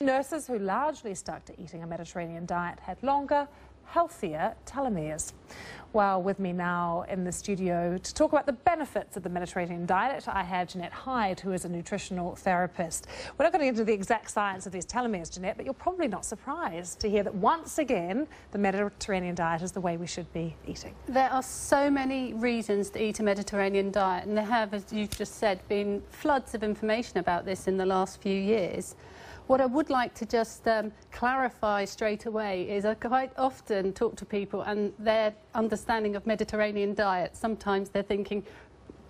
Nurses who largely stuck to eating a Mediterranean diet had longer, healthier telomeres. Well, with me now in the studio to talk about the benefits of the Mediterranean diet, I have JeannetteHyde, who is a nutritional therapist. We're not going to get into the exact science of these telomeres, Jeannette, but you're probably not surprised to hear that once again the Mediterranean diet is the way we should be eating. There are so many reasons to eat a Mediterranean diet, and there have, as you've just said, been floods of information about this in the last few years. What I would like to just clarify straight away is I quite often talk to people and their understanding of Mediterranean diet. Sometimes they're thinking,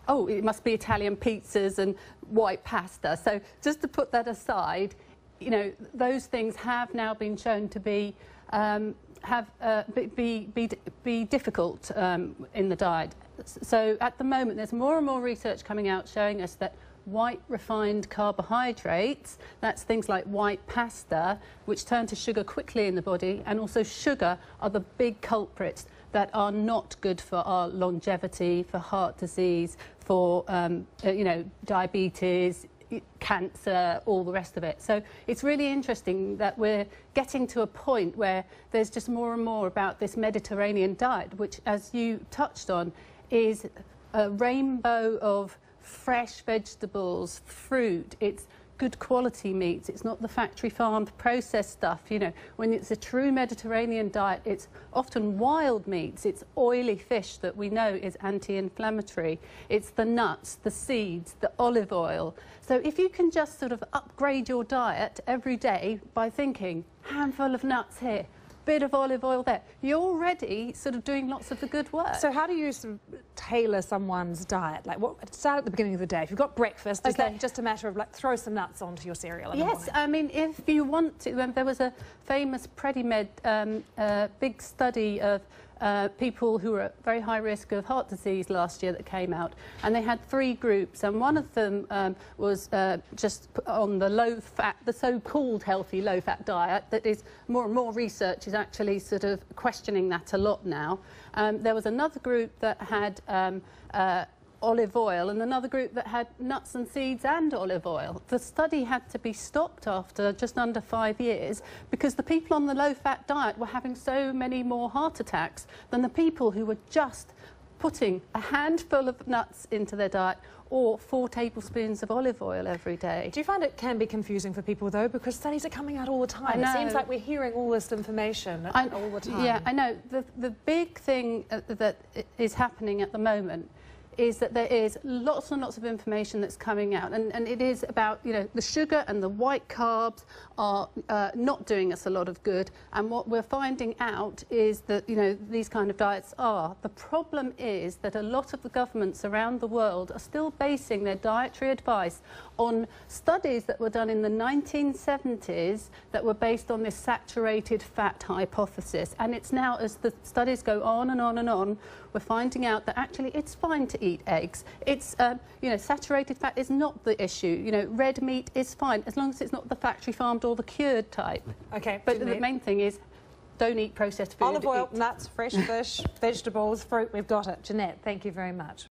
oh, it must be Italian pizzas and white pasta. So just to put that aside, you know, those things have now been shown to be difficult in the diet. So at the moment, there's more and more research coming out showing us that white refined carbohydrates, that's things like white pasta, which turn to sugar quickly in the body, and also sugar are the big culprits that are not good for our longevity, for heart disease, for you know, diabetes, cancer, all the rest of it. So it's really interesting that we're getting to a point where there's just more and more about this Mediterranean diet, which, as you touched on, is a rainbow of fresh vegetables, fruit. It's good quality meats. It's not the factory farmed processed stuff. You know, when it's a true Mediterranean diet, it's often wild meats. It's oily fish that we know is anti-inflammatory. It's the nuts, the seeds, the olive oil. So if you can just sort of upgrade your diet every day by thinking, handful of nuts here, bit of olive oil there, you're already sort of doing lots of the good work. So how do you sort of tailor someone's diet? Like, what, start at the beginning of the day. If you've got breakfast, is that just a matter of like throw some nuts onto your cereal in the morning? Yes, I mean, if you want to, there was a famous Predimed big study of people who were at very high risk of heart disease last year that came out, and they had 3 groups, and one of them was just on the low-fat, the so-called healthy low-fat diet. That is, more and more research is actually sort of questioning that a lot now. There was another group that had olive oil, and another group that had nuts and seeds and olive oil. The study had to be stopped after just under 5 years because the people on the low-fat diet were having so many more heart attacks than the people who were just putting a handful of nuts into their diet or 4 tablespoons of olive oil every day. Do you find it can be confusing for people, though, because studies are coming out all the time? It seems like we're hearing all this information all the time. Yeah, I know. The big thing that is happening at the moment is that there is lots and lots of information that's coming out, and it is about, you know, the sugar and the white carbs are not doing us a lot of good, and what we're finding out is that, you know, these kind of diets are. The problem is that a lot of the governments around the world are still basing their dietary advice on studies that were done in the 1970s that were based on this saturated fat hypothesis, and it's now, as the studies go on and on and on, we're finding out that actually it's fine to eat eggs. It's, you know, saturated fat is not the issue. You know, red meat is fine as long as it's not the factory farmed or the cured type. Okay. But the main thing is, don't eat processed food. Olive oil, nuts, fresh fish, vegetables, fruit, we've got it. Jeannette, thank you very much.